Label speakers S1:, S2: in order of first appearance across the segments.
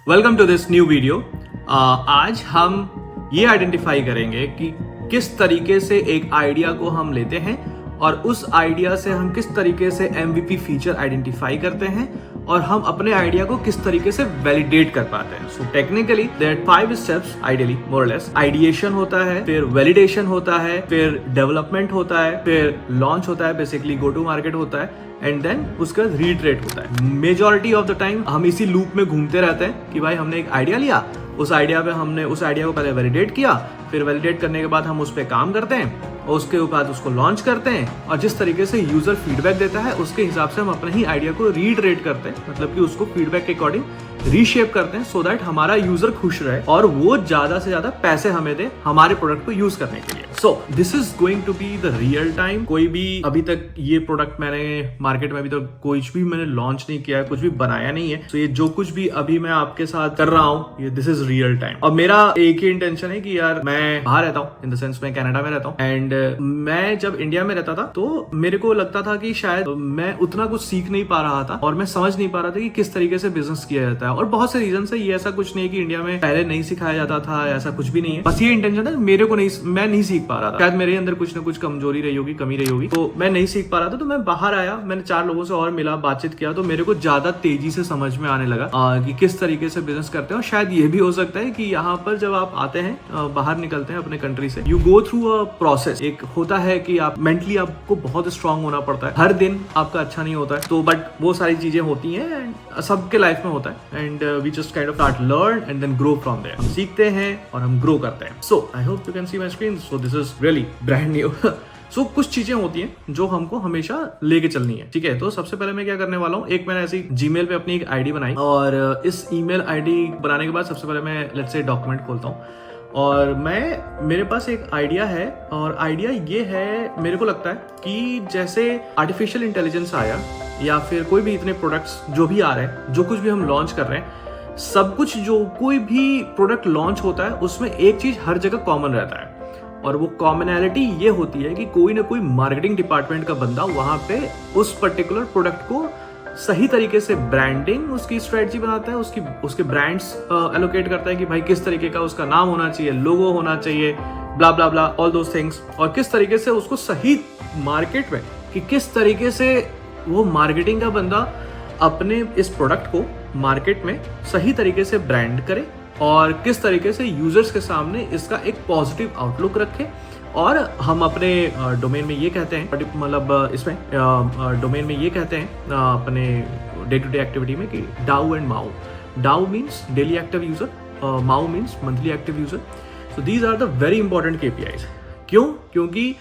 S1: Welcome to this new video. आज हम ये आइडेंटिफाई करेंगे कि किस तरीके से एक आइडिया को हम लेते हैं और उस आइडिया से हम किस तरीके से MVP फीचर आइडेंटिफाई करते हैं और हम अपने आइडिया को किस तरीके से वैलिडेट कर पाते हैं। So technically there are 5 steps ideally more less. Ideation होता है, फिर वैलिडेशन होता है, फिर डेवलपमेंट होता है, फिर लॉन्च होता है, बेसिकली गो टू मार्केट होता है, एंड देन उसके बाद रीट्रेट होता है। मेजॉरिटी ऑफ द टाइम हम इसी लूप में घूमते रहते हैं कि भाई हमने एक आइडिया लिया, उस आइडिया पे हमने उस आइडिया को पहले वैलिडेट किया, फिर वैलिडेट करने के बाद हम उस पर काम करते हैं और उसके बाद उसको लॉन्च करते हैं और जिस तरीके से यूजर फीडबैक देता है उसके हिसाब से हम अपने ही आइडिया को रीट्रेट करते हैं, मतलब कि उसको फीडबैक के अकॉर्डिंग रीशेप करते हैं सो दैट हमारा यूजर खुश रहे और वो ज्यादा से ज्यादा पैसे हमें दे हमारे प्रोडक्ट को यूज करने के लिए। So this is going to be the real time. कोई भी अभी तक ये प्रोडक्ट मैंने मार्केट में अभी तक कुछ भी मैंने लॉन्च नहीं किया है, कुछ भी बनाया नहीं है। तो ये जो कुछ भी अभी मैं आपके साथ कर रहा हूँ ये दिस इज रियल टाइम। और मेरा एक ही इंटेंशन है कि यार मैं बाहर रहता हूँ, इन द सेंस मैं कनाडा में रहता हूँ, एंड मैं जब इंडिया में रहता था तो मेरे को लगता था कि शायद मैं उतना कुछ सीख नहीं पा रहा था और मैं समझ नहीं पा रहा था कि किस तरीके से बिजनेस किया जाता है। और बहुत से रीजन है, ये ऐसा कुछ नहीं है कि इंडिया में पहले नहीं सिखाया जाता था, ऐसा कुछ भी नहीं है। बस ये इंटेंशन है मेरे को नहीं, मैं नहीं सीख पा रहा था, शायद मेरे अंदर कुछ ना कुछ कमजोरी रही होगी, कमी रही होगी, तो मैं नहीं सीख पा रहा था। तो मैं बाहर आया, मैंने 4 लोगों से और मिला, बातचीत किया, तो मेरे को ज्यादा तेजी से समझ में आने लगा कि किस तरीके से बिजनेस करते हैं। और शायद ये भी हो सकता है कि यहाँ पर जब आप आते हैं, बाहर निकलते हैं अपने कंट्री से, you go through a process. एक होता है कि आप मेंटली आपको बहुत स्ट्रांग होना पड़ता है, हर दिन आपका अच्छा नहीं होता है, तो बट वो सारी चीजें होती हैं एंड सबके लाइफ में होता है, and we just kind of start learn and then grow from there। हम सीखते हैं और हम ग्रो करते हैं। So I hope you can see my screen। So this is really brand new। So कुछ चीजें होती हैं जो हमको हमेशा लेके चलनी है, ठीक है। तो सबसे पहले मैं क्या करने वाला हूँ, एक मैंने ऐसी Gmail पे अपनी एक आईडी बनाई और इस ईमेल आईडी बनाने के बाद सबसे पहले मैं लेट्स से डॉक्यूमेंट खोलता हूँ और मेरे पास एक आइडिया है। और आइडिया ये है, मेरे को लगता है कि जैसे आर्टिफिशियल इंटेलिजेंस आया या फिर कोई भी इतने प्रोडक्ट्स जो भी आ रहे हैं, जो कुछ भी हम लॉन्च कर रहे हैं, सब कुछ जो कोई भी प्रोडक्ट लॉन्च होता है उसमें एक चीज हर जगह कॉमन रहता है और वो कॉमनैलिटी ये होती है कि कोई ना कोई मार्केटिंग डिपार्टमेंट का बंदा वहां पे उस पर्टिकुलर प्रोडक्ट को सही तरीके से ब्रांडिंग उसकी स्ट्रेटजी बनाता है, उसके ब्रांड्स एलोकेट करता है कि भाई किस तरीके का उसका नाम होना चाहिए, लोगो होना चाहिए, ब्ला ब्ला ब्ला, ऑल दोस थिंग्स, और किस तरीके से उसको सही मार्केट में कि किस तरीके से वो मार्केटिंग का बंदा अपने इस प्रोडक्ट को मार्केट में सही तरीके से ब्रांड करे और किस तरीके से यूजर्स के सामने इसका एक पॉजिटिव आउटलुक रखे। और हम अपने डोमेन में ये कहते हैं, मतलब इसमें डोमेन में ये कहते हैं अपने डे टू डे एक्टिविटी में कि DAU and MAU. DAU means daily active user, MAU means monthly active user. So these are the very important KPIs। क्यों? क्योंकि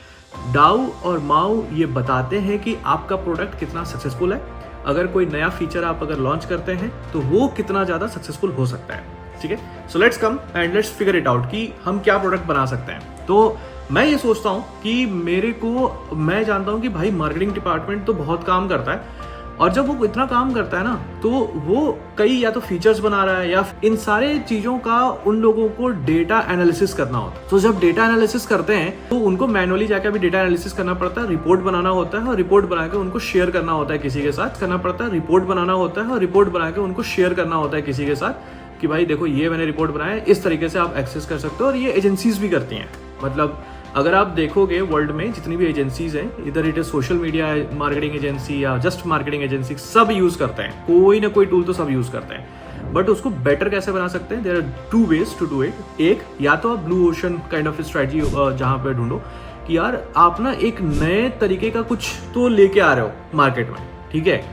S1: डाउ और माउ ये बताते हैं कि आपका प्रोडक्ट कितना सक्सेसफुल है। अगर कोई नया फीचर आप अगर लॉन्च करते हैं तो वो कितना ज्यादा सक्सेसफुल हो सकता है, ठीक है। So let's come and let's figure it out कि हम क्या प्रोडक्ट बना सकते हैं। तो मैं ये सोचता हूँ कि मैं जानता हूँ कि भाई मार्केटिंग डिपार्टमेंट तो बहुत काम करता है और जब वो इतना काम करता है ना तो वो कई या तो फीचर्स बना रहा है या इन सारे चीजों का उन लोगों को डेटा एनालिसिस करना होता है। तो जब डेटा एनालिसिस करते हैं तो उनको मैनुअली जाकर भी डेटा एनालिसिस करना पड़ता है, रिपोर्ट बनाना होता है और रिपोर्ट बना के उनको शेयर करना होता है, किसी के साथ करना पड़ता है, रिपोर्ट बनाना होता है और रिपोर्ट बना के उनको शेयर करना होता है किसी के साथ कि भाई देखो ये मैंने रिपोर्ट बनाया है, इस तरीके से आप एक्सेस कर सकते हो। और ये एजेंसीज भी करती हैं, मतलब अगर आप देखोगे वर्ल्ड में जितनी भी एजेंसीज हैं, इधर it is social media marketing agency या जस्ट मार्केटिंग एजेंसी, सब यूज करते हैं, कोई ना कोई टूल तो सब यूज करते हैं। बट उसको बेटर कैसे बना सकते हैं, there are 2 ways to do it. एक, या तो आप blue ocean kind of strategy जहां पे ढूंढो कि यार आप ना एक नए तरीके का कुछ तो लेके आ रहे हो मार्केट में, ठीक है।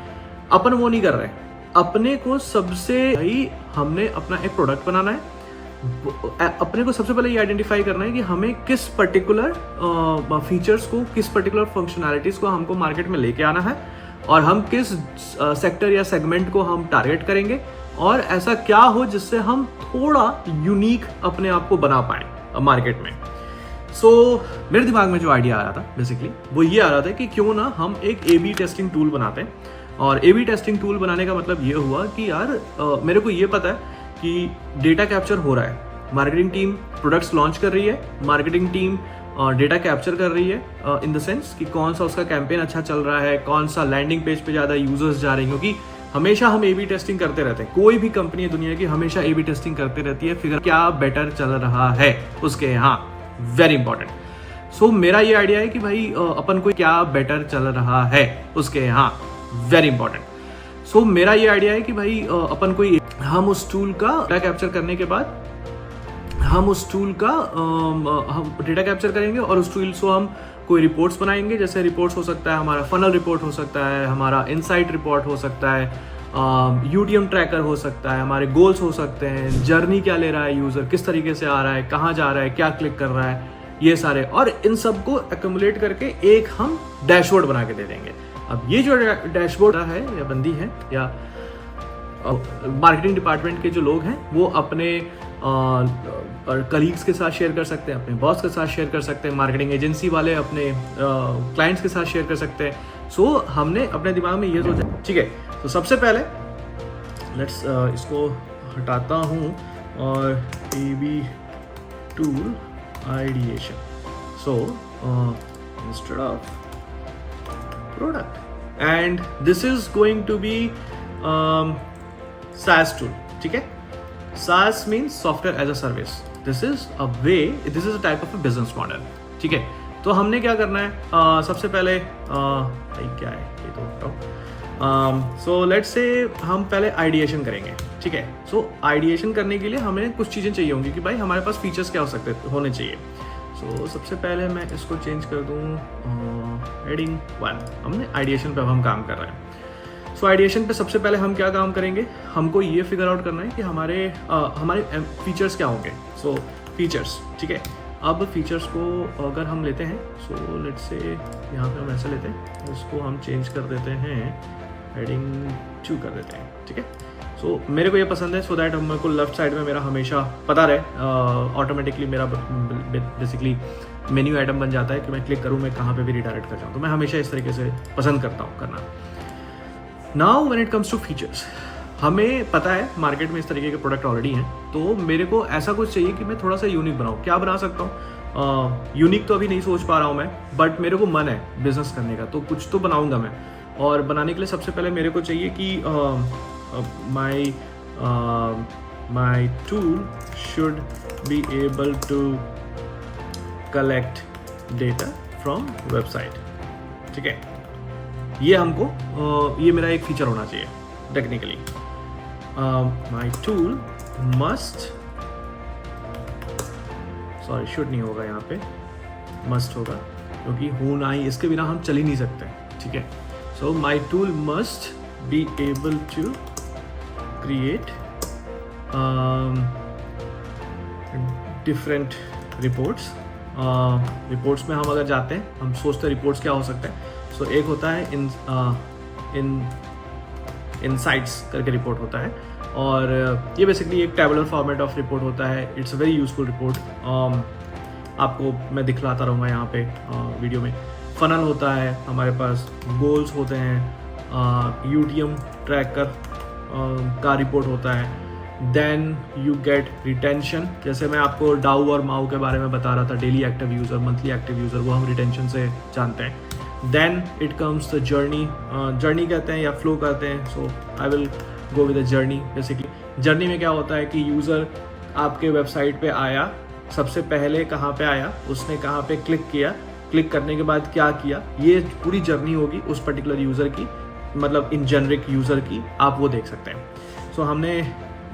S1: अपन वो नहीं कर रहे, अपने को सबसे भाई हमने अपना एक प्रोडक्ट बनाना है, अपने को सबसे पहले ये आइडेंटिफाई करना है कि हमें किस पर्टिकुलर फीचर्स को, किस पर्टिकुलर फंक्शनैलिटीज को हमको मार्केट में लेके आना है और हम किस सेक्टर या सेगमेंट को हम टारगेट करेंगे और ऐसा क्या हो जिससे हम थोड़ा यूनिक अपने आप को बना पाए मार्केट में। मेरे दिमाग में जो आइडिया आ रहा था बेसिकली वो ये आ रहा था कि क्यों ना हम एक A/B टेस्टिंग टूल बनाते हैं। और A/B टेस्टिंग टूल बनाने का मतलब ये हुआ कि यार मेरे को ये पता है कि डेटा कैप्चर हो रहा है, मार्केटिंग टीम प्रोडक्ट्स लॉन्च कर रही है, मार्केटिंग टीम डेटा कैप्चर कर रही है इन द सेंस कि कौन सा उसका कैंपेन अच्छा चल रहा है, कौन सा लैंडिंग पेज पे ज़्यादा यूजर्स जा रहे हैं, क्योंकि हमेशा हम ए बी टेस्टिंग करते रहते हैं, कोई भी कंपनी है दुनिया की हमेशा ए बी टेस्टिंग करते रहती है, फिगर क्या बेटर चल रहा है उसके यहाँ, वेरी इंपॉर्टेंट। सो मेरा ये आइडिया है कि भाई अपन को क्या बेटर चल रहा है उसके यहाँ, वेरी इंपॉर्टेंट। सो मेरा ये आइडिया है कि भाई अपन को हम उस टूल का डेटा कैप्चर करने के बाद हम उस टूल का हम डेटा कैप्चर करेंगे और उस टूल से हम कोई रिपोर्ट्स बनाएंगे। जैसे रिपोर्ट्स हो सकता है हमारा फनल रिपोर्ट हो सकता है, हमारा इनसाइट रिपोर्ट हो सकता है, यूटीएम ट्रैकर हो सकता है, हमारे गोल्स हो सकते हैं, जर्नी क्या ले रहा है यूज़र, किस तरीके से आ रहा है, कहाँ जा रहा है, क्या क्लिक कर रहा है, ये सारे, और इन सबको एक्यूमुलेट करके एक हम डैशबोर्ड बना के दे देंगे। अब ये जो डैशबोर्ड है या बंदी है या मार्केटिंग डिपार्टमेंट के जो लोग हैं वो अपने कलीग्स के साथ शेयर कर सकते हैं, अपने बॉस के साथ शेयर कर सकते हैं, मार्केटिंग एजेंसी वाले अपने क्लाइंट्स के साथ शेयर कर सकते हैं। सो हमने अपने दिमाग में ये सोचा, ठीक है। तो सबसे पहले लेट्स इसको हटाता हूँ और AB tool ideation, so instead of product and this is going to be SaaS tool, ठीक है। SaaS means software as a service. This is a type of a business model, ठीक है। तो हमने क्या करना है, सबसे पहले क्या है ये तो सो लेट्स से हम पहले आइडिएशन करेंगे, ठीक है। सो आइडिएशन करने के लिए हमें कुछ चीज़ें चाहिए होंगी कि भाई हमारे पास फीचर्स क्या होने चाहिए। सो सबसे पहले मैं इसको चेंज कर दूँ हेडिंग 1, हमने आइडिएशन पे अब हम काम कर रहे हैं। सो आइडिएशन पे सबसे पहले हम क्या काम करेंगे, हमको ये फिगर आउट करना है कि हमारे फीचर्स क्या होंगे। सो फीचर्स, ठीक है। अब फीचर्स को अगर हम लेते हैं, सो लेट्स से यहाँ पे हम ऐसे लेते हैं, उसको हम चेंज कर देते हैं, हेडिंग 2 कर देते हैं, ठीक है। सो मेरे को ये पसंद है सो दैट मेरे को लेफ्ट साइड में मेरा हमेशा पता रहे, ऑटोमेटिकली मेरा बेसिकली मेन्यू आइटम बन जाता है कि मैं क्लिक करूँ, मैं कहाँ पे भी रिडायरेक्ट कर जाऊँ। तो मैं हमेशा इस तरीके से पसंद करता हूँ करना। Now when it comes to features, हमें पता है मार्केट में इस तरीके के प्रोडक्ट ऑलरेडी हैं, तो मेरे को ऐसा कुछ चाहिए कि मैं थोड़ा सा यूनिक बनाऊँ। क्या बना सकता हूँ, यूनिक तो अभी नहीं सोच पा रहा हूँ मैं, बट मेरे को मन है बिजनेस करने का, तो कुछ तो बनाऊँगा मैं। और बनाने के लिए सबसे पहले मेरे को चाहिए कि my tool should be able to collect data from website, ठीक है। ये हमको ये मेरा एक फीचर होना चाहिए technically. My tool must, sorry should नहीं होगा यहाँ पे, मस्ट होगा, क्योंकि होना ही, इसके बिना हम चल ही नहीं सकते, ठीक है। So my tool must be able to create different reports. Reports में हम अगर जाते हैं, हम सोचते हैं रिपोर्ट्स क्या हो सकते हैं। सो एक होता है इनसाइट्स करके रिपोर्ट होता है, और ये बेसिकली एक टेबुलर फॉर्मेट ऑफ रिपोर्ट होता है। It's a very useful report, आपको मैं दिखलाता रहूँगा यहाँ पे वीडियो में। फनल होता है, हमारे पास गोल्स होते हैं, यूटीएम ट्रैकर का रिपोर्ट होता है, देन यू गेट रिटेंशन। जैसे मैं आपको डाउ और माउ के बारे में बता रहा था, daily active user, monthly active user, वो हम रिटेंशन से जानते हैं। Then it comes the journey, journey कहते हैं या फ्लो कहते हैं। So I will go with the journey. Basically journey में क्या होता है कि यूज़र आपके वेबसाइट पे आया, सबसे पहले कहाँ पे आया, उसने कहाँ पे क्लिक किया, क्लिक करने के बाद क्या किया, ये पूरी जर्नी होगी उस पर्टिकुलर यूज़र की, मतलब इन जेनरिक यूज़र की, आप वो देख सकते हैं। सो हमने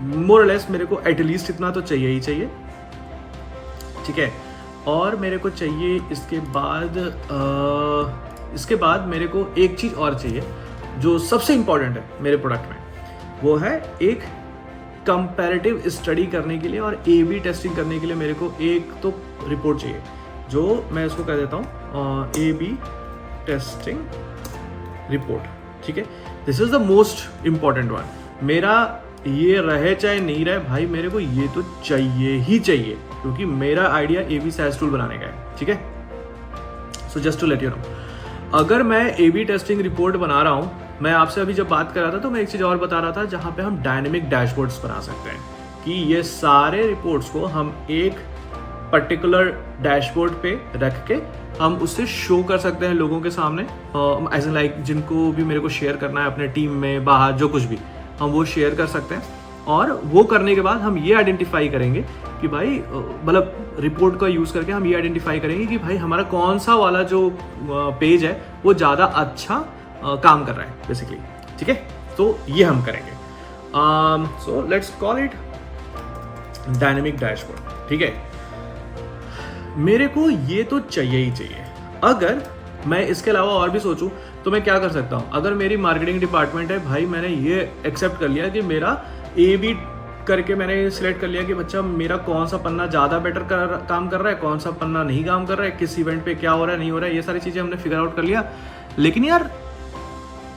S1: मोर लेस, मेरे को एटलीस्ट इतना तो चाहिए ही चाहिए, ठीक है। और मेरे को चाहिए इसके बाद मेरे को एक चीज़ और चाहिए जो सबसे इम्पॉर्टेंट है मेरे प्रोडक्ट में, वो है एक कंपैरेटिव स्टडी करने के लिए और A/B टेस्टिंग करने के लिए मेरे को एक तो रिपोर्ट चाहिए, जो मैं इसको कह देता हूँ A/B टेस्टिंग रिपोर्ट, ठीक है। This is the most important one. मेरा ये रहे चाहे नहीं रहे भाई, मेरे को ये तो चाहिए ही चाहिए, क्योंकि मेरा आइडिया A/B SaaS टूल बनाने का है, ठीक है। So just to let you know, अगर मैं A/B टेस्टिंग रिपोर्ट बना रहा हूँ, मैं आपसे अभी जब बात कर रहा था तो मैं एक चीज़ और बता रहा था, जहाँ पे हम डायनेमिक डैशबोर्ड्स बना सकते हैं कि ये सारे रिपोर्ट्स को हम एक पर्टिकुलर डैशबोर्ड पे रख के हम उससे शो कर सकते हैं लोगों के सामने, एज एन लाइक जिनको भी मेरे को शेयर करना है अपने टीम में, बाहर, जो कुछ भी हम वो शेयर कर सकते हैं। और वो करने के बाद हम ये आइडेंटिफाई करेंगे कि भाई मतलब रिपोर्ट का यूज़ करके हम ये आइडेंटिफाई करेंगे कि भाई हमारा कौन सा वाला जो पेज है वो ज़्यादा अच्छा काम कर रहा है बेसिकली। ठीक है, तो ये हम करेंगे। So let's call it dynamic dashboard. ठीक है, मेरे को ये तो चाहिए ही चाहिए। अगर मैं इसके अलावा और भी सोचूं तो मैं क्या कर सकता हूं? अगर मेरी मार्केटिंग डिपार्टमेंट है, भाई मैंने ये एक्सेप्ट कर लिया कि मेरा A/B करके मैंने सिलेक्ट कर लिया कि बच्चा मेरा कौन सा पन्ना ज़्यादा बेटर काम कर रहा है, कौन सा पन्ना नहीं काम कर रहा है, किस इवेंट पे क्या हो रहा है, नहीं हो रहा है, ये सारी चीज़ें हमने फिगर आउट कर लिया। लेकिन यार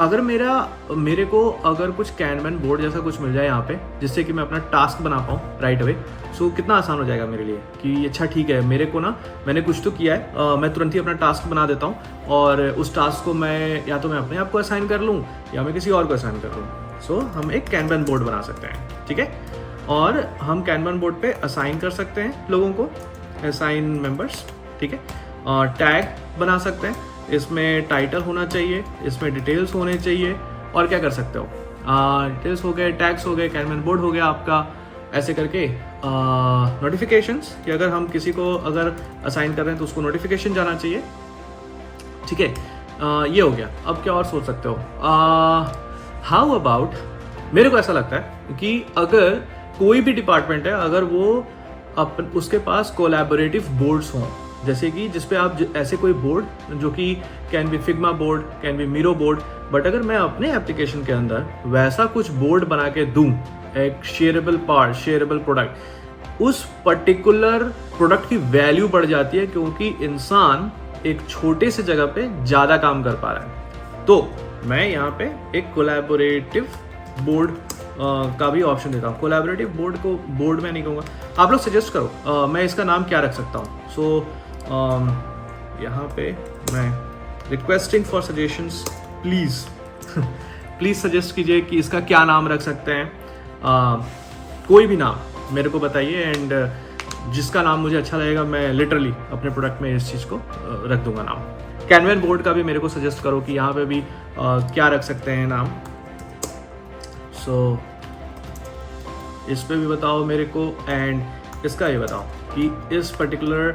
S1: अगर मेरे को अगर कुछ कैनवन बोर्ड जैसा कुछ मिल जाए यहाँ पे जिससे कि मैं अपना टास्क बना पाऊँ राइट अवे, सो कितना आसान हो जाएगा मेरे लिए कि अच्छा ठीक है, मेरे को ना मैंने कुछ तो किया है, मैं तुरंत ही अपना टास्क बना देता हूँ और उस टास्क को मैं या तो मैं अपने आप को असाइन कर लूँ या मैं किसी और को असाइन कर लूँ। सो हम एक कैनवन बोर्ड बना सकते हैं। ठीक है, और हम कैनवन बोर्ड पे असाइन कर सकते हैं लोगों को, असाइन मेंबर्स। ठीक है, टैग बना सकते हैं, इसमें टाइटल होना चाहिए, इसमें डिटेल्स होने चाहिए। और क्या कर सकते हो, डिटेल्स हो गए, टैग्स हो गए, कैनवन बोर्ड हो गया आपका, ऐसे करके नोटिफिकेशंस कि अगर हम किसी को अगर असाइन कर रहे हैं तो उसको नोटिफिकेशन जाना चाहिए। ठीक है, ये हो गया। अब क्या और सोच सकते हो? हाउ अबाउट, मेरे को ऐसा लगता है कि अगर कोई भी डिपार्टमेंट है, अगर वो उसके पास कोलैबोरेटिव बोर्ड्स हों, जैसे कि जिसपे आप ऐसे कोई बोर्ड जो कि can be Figma board, can be Miro board, but अगर मैं अपने एप्लीकेशन के अंदर वैसा कुछ बोर्ड बना के दूं, एक शेयरेबल पार्ट, शेयरेबल प्रोडक्ट, उस पर्टिकुलर प्रोडक्ट की वैल्यू बढ़ जाती है क्योंकि इंसान एक छोटे से जगह पे ज़्यादा काम कर पा रहा है। तो मैं यहाँ पे एक कोलैबोरेटिव बोर्ड का भी ऑप्शन देता हूँ। कोलैबोरेटिव बोर्ड को बोर्ड में नहीं कहूँगा, आप लोग सजेस्ट करो मैं इसका नाम क्या रख सकता हूँ। सो यहाँ पे मैं requesting for suggestions, please please suggest कीजिए कि इसका क्या नाम रख सकते हैं। कोई भी नाम मेरे को बताइए, एंड जिसका नाम मुझे अच्छा लगेगा मैं लिटरली अपने प्रोडक्ट में इस चीज़ को रख दूंगा नाम। कैनवन बोर्ड का भी मेरे को सजेस्ट करो कि यहाँ पे भी क्या रख सकते हैं नाम। सो इस पे भी बताओ मेरे को, एंड इसका ये बताओ कि इस पर्टिकुलर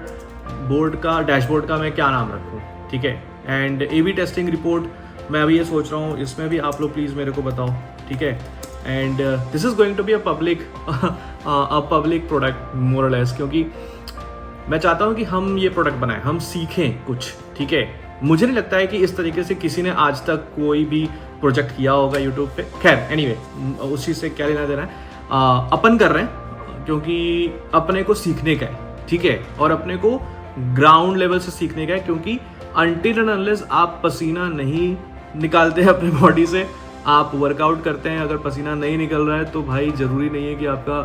S1: बोर्ड का, डैशबोर्ड का मैं क्या नाम रखूँ। ठीक है, एंड A/B टेस्टिंग रिपोर्ट मैं अभी ये सोच रहा हूँ, इसमें भी आप लोग प्लीज़ मेरे को बताओ। ठीक है, and this is going to be a public product more or less, क्योंकि मैं चाहता हूँ कि हम ये प्रोडक्ट बनाएं, हम सीखें कुछ। ठीक है, मुझे नहीं लगता है कि इस तरीके से किसी ने आज तक कोई भी प्रोजेक्ट किया होगा यूट्यूब पे। खैर एनीवे, उस चीज़ से क्या लेना देना है, अपन कर रहे हैं क्योंकि अपने को सीखने का है। ठीक है, और अपने को ग्राउंड लेवल से सीखने का है, क्योंकि अनटिल एंड अनलेस आप पसीना नहीं निकालते हैं अपने बॉडी से, आप वर्कआउट करते हैं, अगर पसीना नहीं निकल रहा है तो भाई ज़रूरी नहीं है कि आपका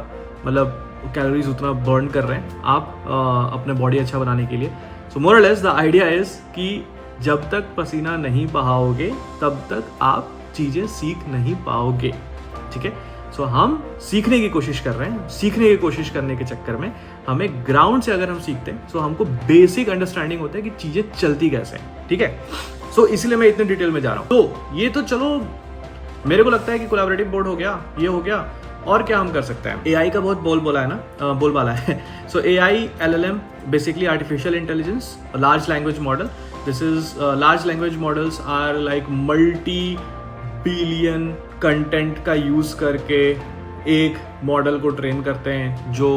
S1: मतलब कैलोरीज उतना बर्न कर रहे हैं आप अपने बॉडी अच्छा बनाने के लिए। सो मोर or less the idea is कि जब तक पसीना नहीं बहाओगे तब तक आप चीज़ें सीख नहीं पाओगे। ठीक है, सो हम सीखने की कोशिश कर रहे हैं। सीखने की कोशिश करने के चक्कर में हमें ग्राउंड से अगर हम सीखते हैं सो हमको बेसिक अंडरस्टैंडिंग होता है कि चीज़ें चलती कैसे हैं। ठीक है, सो इसलिए मैं इतने डिटेल में जा रहा हूँ। तो ये तो चलो मेरे को लगता है कि कोलैबोरेटिव बोर्ड हो गया, ये हो गया। और क्या हम कर सकते हैं? AI का बहुत बोलबाला है ना, बोलबाला है। So AI LLM basically artificial intelligence, large language model. This is large language models are like multi billion content का यूज करके एक मॉडल को ट्रेन करते हैं जो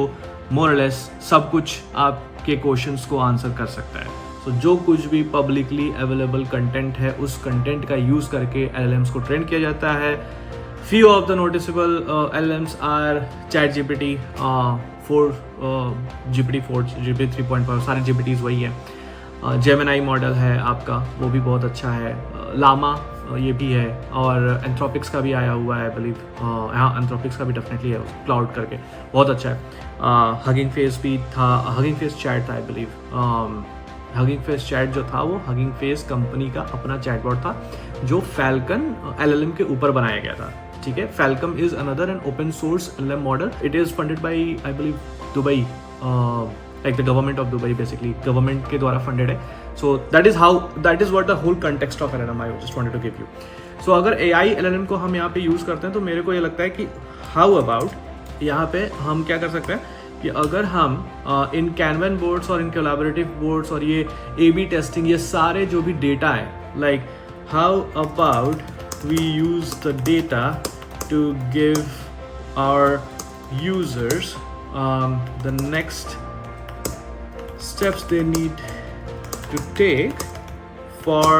S1: मोर और लेस सब कुछ आपके क्वेश्चंस को आंसर कर सकता है। तो जो कुछ भी पब्लिकली अवेलेबल कंटेंट है उस कंटेंट का यूज करके LLMs को ट्रेन किया जाता है। Few of the noticeable LLMs are ChatGPT 4, GPT-4, GPT-3.5, सारे GPTs वही है। Gemini मॉडल है आपका, वो भी बहुत अच्छा है। लामा ये भी है, और एंथ्रोपिक्स का भी आया हुआ है बिलीव। हाँ, एंथ्रोपिक्स का भी डेफिनेटली है, क्लाउड करके बहुत अच्छा है। हगिंग फेस भी था, हगिंग फेस चैट था I believe. Hugging face chat जो था वो हगिंग फेस कंपनी का अपना चैटबॉट था जो फैल्कन LLM के ऊपर बनाया गया था। ठीक है, Falcon is another an open source LLM model. It is funded by I believe Dubai, like the government of Dubai, basically government के द्वारा फंडेड है। So that is what the whole context of LLM I just wanted to give you. So अगर AI LLM को हम यहाँ पे use करते हैं तो मेरे को ये लगता है कि हाउ अबाउट यहाँ पे हम क्या कर सकते हैं कि अगर हम इन कैनवन बोर्ड्स और इन कोलैबोरेटिव बोर्ड्स और ये A/B टेस्टिंग, ये सारे जो भी डेटा है, like how about we use the data to give our users the next steps they need to take for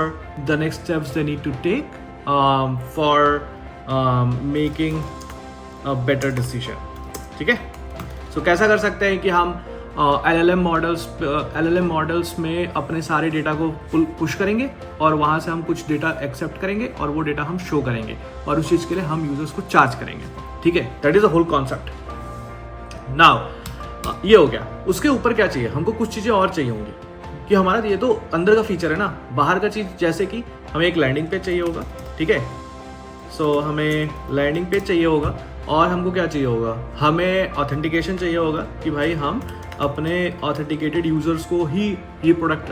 S1: making a better decision. ठीक है. So कैसा कर सकते हैं कि हम LLM मॉडल्स में अपने सारे डेटा को पुश करेंगे और वहाँ से हम कुछ डेटा एक्सेप्ट करेंगे और वो डेटा हम शो करेंगे और उस चीज़ के लिए हम यूजर्स को चार्ज करेंगे. ठीक है. That is the whole concept. Now ये हो गया. उसके ऊपर क्या चाहिए हमको, कुछ चीज़ें और चाहिए होंगी कि हमारा ये तो अंदर का फीचर है ना, बाहर का चीज़ जैसे कि हमें एक लैंडिंग पेज चाहिए होगा. ठीक है. सो हमें लैंडिंग पेज चाहिए होगा और हमको क्या चाहिए होगा, हमें ऑथेंटिकेशन चाहिए होगा कि भाई हम अपने ऑथेंटिकेटेड यूजर्स को ही ये प्रोडक्ट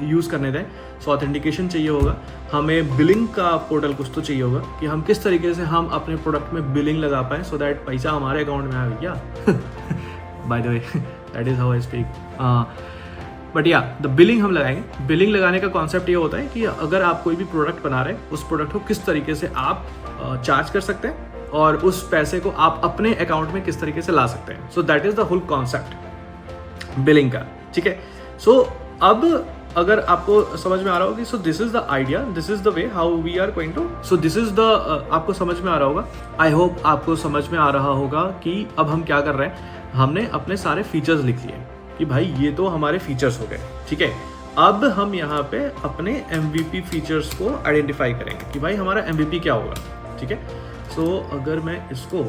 S1: यूज़ करने दें. सो ऑथेंटिकेशन चाहिए होगा. हमें बिलिंग का पोर्टल कुछ तो चाहिए होगा कि हम किस तरीके से हम अपने प्रोडक्ट में बिलिंग लगा पाएँ सो दैट पैसा हमारे अकाउंट में आए. क्या by the way that is how I speak. But या द बिलिंग हम लगाएंगे. बिलिंग लगाने का कॉन्सेप्ट ये होता है कि अगर आप कोई भी प्रोडक्ट बना रहे हैं, उस प्रोडक्ट को किस तरीके से आप चार्ज कर सकते हैं और उस पैसे को आप अपने अकाउंट में किस तरीके से ला सकते हैं. So that is the whole concept billing का. ठीक है. सो अब अगर आपको समझ में आ रहा होगा, so this is the idea, this is the way how we are going to. So this is the आपको समझ में आ रहा होगा. आई होप आपको समझ में आ रहा होगा कि अब हम क्या कर रहे हैं. हमने अपने सारे फीचर्स लिख लिए कि भाई ये तो हमारे फीचर्स हो गए. ठीक है. अब हम यहाँ पे अपने MVP फीचर्स को आइडेंटिफाई करेंगे कि भाई हमारा MVP क्या होगा. ठीक है. सो अगर मैं इसको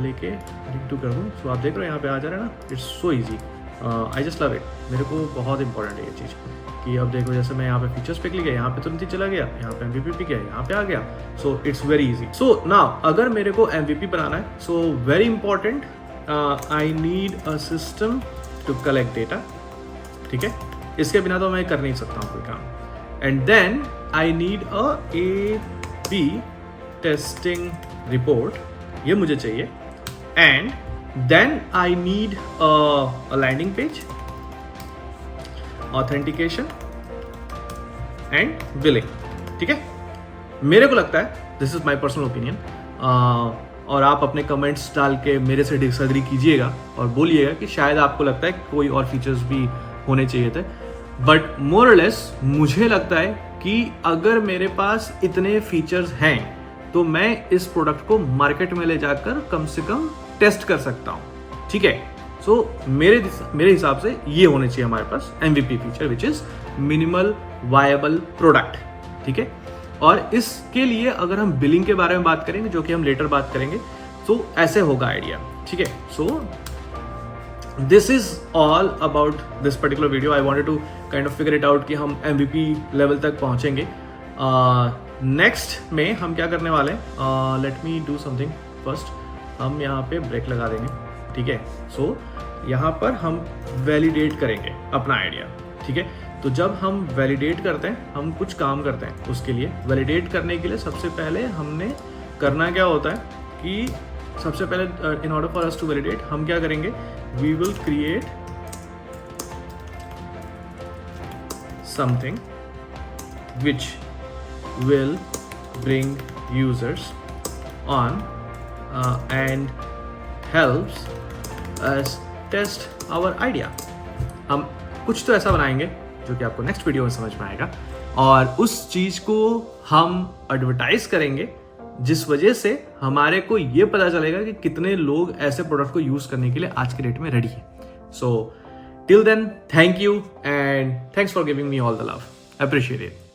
S1: लेके डिक्टू कर दूँ, सो आप देख रहे हो यहाँ पे आ जा रहा है ना. It's so easy. I just love it. मेरे को बहुत इंपॉर्टेंट है ये चीज़ कि अब देखो जैसे मैं यहाँ पे फीचर्स पे क्लिक किया, यहाँ पे तुरंत ही चला गया, यहाँ पे MVP पे गया, यहाँ पे आ गया. So it's very easy. So now अगर मेरे को MVP बनाना है, so very important, I need a system to collect data. ठीक है. इसके बिना तो मैं कर नहीं सकता हूँ कोई काम. And then I need a A/B testing report, ये मुझे चाहिए. And then I need a landing page, authentication and billing. ठीक है. मेरे को लगता है, this is my personal opinion, और आप अपने कमेंट्स डाल के मेरे से डिसएग्री कीजिएगा और बोलिएगा कि शायद आपको लगता है कोई और फीचर्स भी होने चाहिए थे. बट मोर और लेस मुझे लगता है कि अगर मेरे पास इतने फीचर्स हैं तो मैं इस प्रोडक्ट को मार्केट में ले जाकर कम से कम टेस्ट कर सकता हूँ. ठीक है. सो मेरे हिसाब से ये होने चाहिए हमारे पास MVP feature, which is minimal viable product. ठीक है. और इसके लिए अगर हम बिलिंग के बारे में बात करेंगे, जो कि हम लेटर बात करेंगे, तो ऐसे होगा आइडिया. ठीक है. So this is all about this particular video. I wanted to kind of figure it out कि हम MVP लेवल तक पहुंचेंगे. नेक्स्ट में हम क्या करने वाले हैं, let me do something first. हम यहाँ पे ब्रेक लगा देंगे. ठीक है. सो यहाँ पर हम वैलिडेट करेंगे अपना आइडिया. ठीक है. तो जब हम वैलिडेट करते हैं, हम कुछ काम करते हैं उसके लिए. वैलिडेट करने के लिए सबसे पहले हमने करना क्या होता है कि सबसे पहले in order for us to validate हम क्या करेंगे, we will create something which will bring users on and helps us test our idea. हम कुछ तो ऐसा बनाएंगे जो कि आपको नेक्स्ट वीडियो में समझ में आएगा और उस चीज़ को हम एडवर्टाइज करेंगे, जिस वजह से हमारे को ये पता चलेगा कि कितने लोग ऐसे प्रोडक्ट को यूज़ करने के लिए आज के डेट में रेडी है. So till then, thank you and thanks for giving me all the love. Appreciate it.